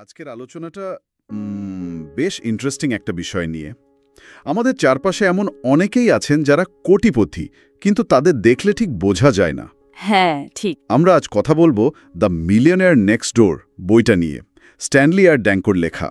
আজকের আলোচনাটা বেশ ইন্টারেস্টিং একটা বিষয় নিয়ে। আমাদের চারপাশে এমন অনেকেই আছেন যারা কোটিপতি, কিন্তু তাদের দেখলে ঠিক বোঝা যায় না। হ্যাঁ, ঠিক। আমরা আজ কথা বলবো দ্য মিলিয়নেয়ার নেক্সট ডোর বইটা নিয়ে, স্ট্যানলি আর ড্যাঙ্কোর লেখা।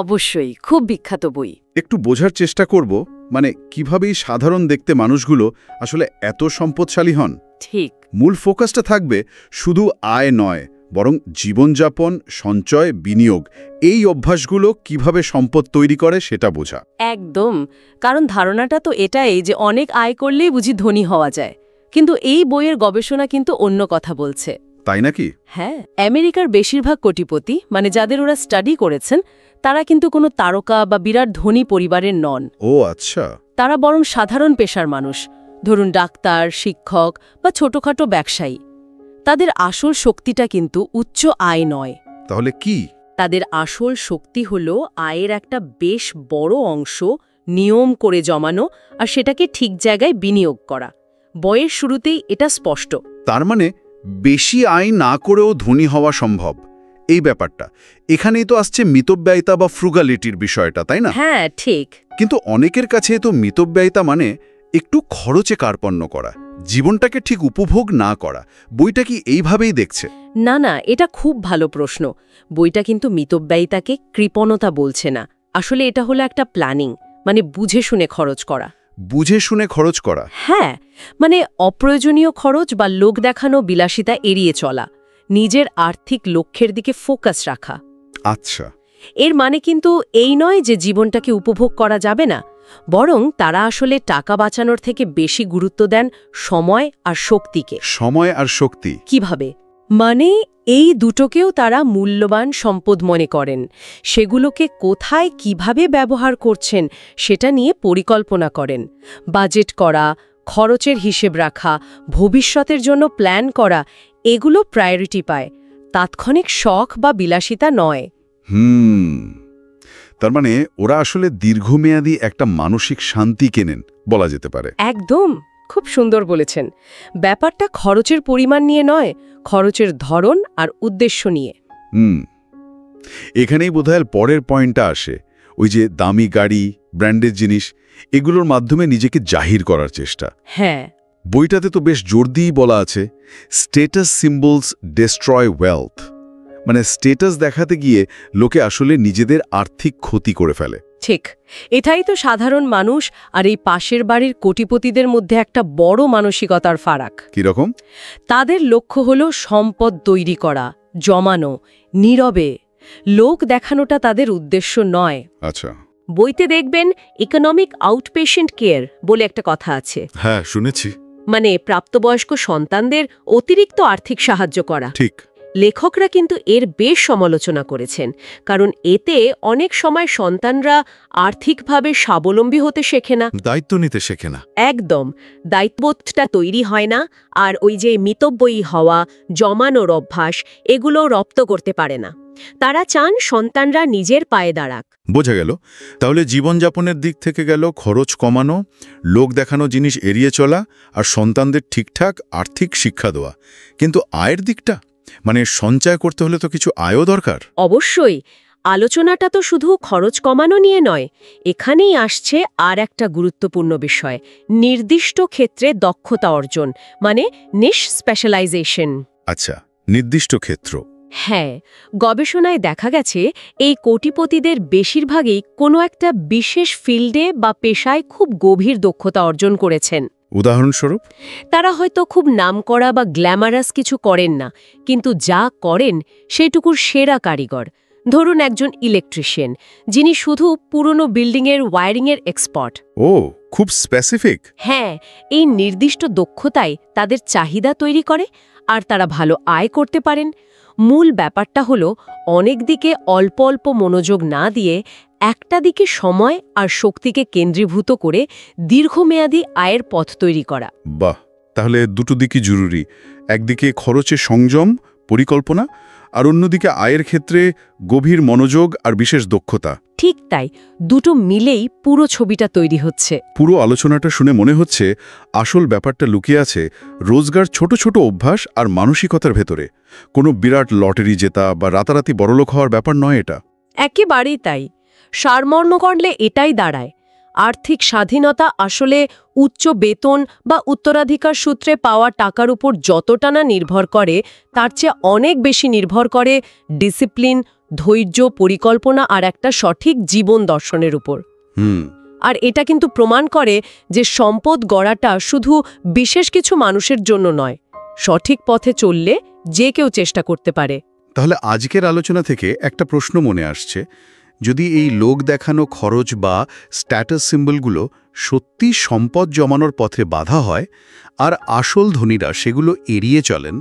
অবশ্যই, খুব বিখ্যাত বই। একটু বোঝার চেষ্টা করব, মানে কিভাবেই সাধারণ দেখতে মানুষগুলো আসলে এত সম্পদশালী হন। ঠিক। মূল ফোকাসটা থাকবে শুধু আয় নয়, বরং জীবনযাপন, সঞ্চয়, বিনিয়োগ, এই অভ্যাসগুলো কিভাবে সম্পদ তৈরি করে সেটা বোঝা। একদম। কারণ ধারণাটা তো এটাই যে অনেক আয় করলেই বুঝি ধনী হওয়া যায়। কিন্তু এই বইয়ের গবেষণা কিন্তু অন্য কথা বলছে। তাই নাকি? হ্যাঁ, আমেরিকার বেশিরভাগ কোটিপতি, মানে যাদের ওরা স্টাডি করেছেন, তারা কিন্তু কোনো তারকা বা বিরাট ধনী পরিবারের নন। ও আচ্ছা। তারা বরং সাধারণ পেশার মানুষ, ধরুন ডাক্তার, শিক্ষক বা ছোটখাটো ব্যবসায়ী। তাদের আসল শক্তিটা কিন্তু উচ্চ আয় নয়। তাহলে কি? তাদের আসল শক্তি হল আয়ের একটা বেশ বড় অংশ নিয়ম করে জমানো আর সেটাকে ঠিক জায়গায় বিনিয়োগ করা। বইয়ের শুরুতেই এটা স্পষ্ট। তার মানে বেশি আয় না করেও ধনী হওয়া সম্ভব, এই ব্যাপারটা এখানেই তো আসছে মিতব্যয়িতা বা ফ্রুগালিটির বিষয়টা, তাই না? হ্যাঁ, ঠিক। কিন্তু অনেকের কাছে তো মিতব্যয়িতা মানে একটু খরচে কার্পণ্য করা, জীবনটাকে ঠিক উপভোগ না করা। বইটা কি এইভাবেই দেখছে? না না, এটা খুব ভালো প্রশ্ন। বইটা কিন্তু মিতব্যয়িতাকে কৃপণতা বলছে না। আসলে এটা হলো একটা প্ল্যানিং, মানে বুঝে শুনে খরচ করা। বুঝে শুনে খরচ করা? হ্যাঁ, মানে অপ্রয়োজনীয় খরচ বা লোক দেখানো বিলাসিতা এড়িয়ে চলা, নিজের আর্থিক লক্ষ্যের দিকে ফোকাস রাখা। আচ্ছা। এর মানে কিন্তু এই নয় যে জীবনটাকে উপভোগ করা যাবে না, বরং তারা আসলে টাকা বাঁচানোর থেকে বেশি গুরুত্ব দেন সময় আর শক্তিকে। সময় আর শক্তি কিভাবে? মানে এই দুটোকেও তারা মূল্যবান সম্পদ মনে করেন। সেগুলোকে কোথায় কিভাবে ব্যবহার করছেন সেটা নিয়ে পরিকল্পনা করেন। বাজেট করা, খরচের হিসেব রাখা, ভবিষ্যতের জন্য প্ল্যান করা, এগুলো প্রায়োরিটি পায়, তাৎক্ষণিক শখ বা বিলাসিতা নয়। তার মানে ওরা আসলে দীর্ঘমেয়াদী একটা মানসিক শান্তি কেনেন বলা যেতে পারে। একদম, খুব সুন্দর বলেছেন। ব্যাপারটা খরচের পরিমাণ নিয়ে নয়, খরচের ধরন আর উদ্দেশ্য নিয়ে। এখানেই বোধহয় পরের পয়েন্টটা আসে, ওই যে দামি গাড়ি, ব্র্যান্ডের জিনিস, এগুলোর মাধ্যমে নিজেকে জাহির করার চেষ্টা। হ্যাঁ, বইটাতে তো বেশ জোর দিয়েই বলা আছে, স্টেটাস সিম্বলস ডেস্ট্রয় ওয়েলথ। মানে স্টেটাস দেখাতে গিয়ে লোকে আসলে নিজেদের আর্থিক ক্ষতি করে ফেলে। ঠিক। এটাই তো সাধারণ মানুষ আর এই পাশের বাড়ির কোটিপতিদের মধ্যে একটা বড় মানসিকতার ফারাক। কিরকম? তাদের লক্ষ্য হলো সম্পদ তৈরি করা, জমানো, নীরবে। লোক দেখানোটা তাদের উদ্দেশ্য নয়। আচ্ছা। বইতে দেখবেন ইকোনমিক আউটপেশেন্ট কেয়ার বলে একটা কথা আছে। হ্যাঁ, শুনেছি। মানে প্রাপ্তবয়স্ক সন্তানদের অতিরিক্ত আর্থিক সাহায্য করা। ঠিক। লেখকরা কিন্তু এর বেশ সমালোচনা করেছেন, কারণ এতে অনেক সময় সন্তানরা আর্থিকভাবে স্বাবলম্বী হতে শেখে না, দায়িত্ব নিতে শেখে না। একদম, দায়িত্ববোধটা তৈরি হয় না, আর ওই যে মিতব্যয়ী হওয়া, জমানোর অভ্যাস, এগুলো রপ্ত করতে পারে না। তারা চান সন্তানরা নিজের পায়ে দাঁড়াক। বোঝা গেল। তাহলে জীবনযাপনের দিক থেকে গেল খরচ কমানো, লোক দেখানো জিনিস এড়িয়ে চলা, আর সন্তানদের ঠিকঠাক আর্থিক শিক্ষা দেওয়া। কিন্তু আয়ের দিকটা, মানে সঞ্চয় করতে হলে তো কিছু আয়ও দরকার। অবশ্যই। আলোচনাটা তো শুধু খরচ কমানো নিয়ে নয়, এখানেই আসছে আর একটা গুরুত্বপূর্ণ বিষয়, নির্দিষ্ট ক্ষেত্রে দক্ষতা অর্জন, মানে নিশ স্পেশালাইজেশন। আচ্ছা, নির্দিষ্ট ক্ষেত্র। হ্যাঁ, গবেষণায় দেখা গেছে এই কোটিপতিদের বেশিরভাগই কোনো একটা বিশেষ ফিল্ডে বা পেশায় খুব গভীর দক্ষতা অর্জন করেছেন। উদাহরণস্বরূপ? তারা হয়তো খুব নামকরা বা গ্ল্যামারাস কিছু করেন না, কিন্তু যা করেন সেটুকুর সেরা কারিগর। ধরুন একজন ইলেকট্রিশিয়ান, যিনি শুধু পুরনো বিল্ডিংয়ের ওয়্যারিংয়ের এক্সপার্ট। ও, খুব স্পেসিফিক। হ্যাঁ, এই নির্দিষ্ট দক্ষতাই তাদের চাহিদা তৈরি করে, আর তারা ভালো আয় করতে পারেন। মূল ব্যাপারটা হলো অনেক দিকে অল্প অল্প মনোযোগ না দিয়ে একটা দিকে সময় আর শক্তিকে কেন্দ্রীভূত করে দীর্ঘমেয়াদী আয়ের পথ তৈরি করা। বাহ, তাহলে দুটো দিকই জরুরি। একদিকে খরচে সংযম, পরিকল্পনা, আর অন্যদিকে আয়ের ক্ষেত্রে গভীর মনোযোগ আর বিশেষ দক্ষতা। ঠিক তাই, দুটো মিলেই পুরো ছবিটা তৈরি হচ্ছে। পুরো আলোচনাটা শুনে মনে হচ্ছে আসল ব্যাপারটা লুকিয়ে আছে রোজগার ছোট ছোট অভ্যাস আর মানসিকতার ভেতরে। কোনো বিরাট লটারি জেতা বা রাতারাতি বড়লোক হওয়ার ব্যাপার নয় এটা। একেবারেই তাই। সারমর্ম করলে এটাই দাঁড়ায়, আর্থিক স্বাধীনতা আসলে উচ্চ বেতন বা উত্তরাধিকার সূত্রে পাওয়া টাকার উপর যতটা না নির্ভর করে, তার চেয়ে অনেক বেশি নির্ভর করে ডিসিপ্লিন, ধৈর্য, পরিকল্পনা আর একটা সঠিক জীবন দর্শনের উপর। আর এটা কিন্তু প্রমাণ করে যে সম্পদ গড়াটা শুধু বিশেষ কিছু মানুষের জন্য নয়, সঠিক পথে চললে যে কেউ চেষ্টা করতে পারে। তাহলে আজকের আলোচনা থেকে একটা প্রশ্ন মনে আসছে, যদি এই লোক দেখানো খরচ বা স্ট্যাটাস সিম্বলগুলো সত্যি সম্পদ জমানোর পথে বাধা হয় আর আসল ধনীরা সেগুলো এড়িয়ে চলেন,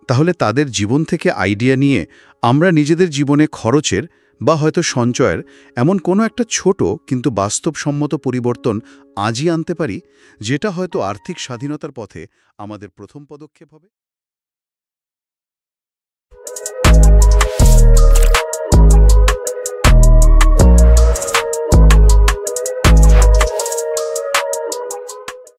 তাহলে তাদের জীবন থেকে আইডিয়া নিয়ে আমরা নিজেদের জীবনে খরচের বা হয়তো সঞ্চয়ের এমন কোনো একটা ছোট কিন্তু বাস্তবসম্মত পরিবর্তন আজই আনতে পারি, যেটা হয়তো আর্থিক স্বাধীনতার পথে আমাদের প্রথম পদক্ষেপ হবে।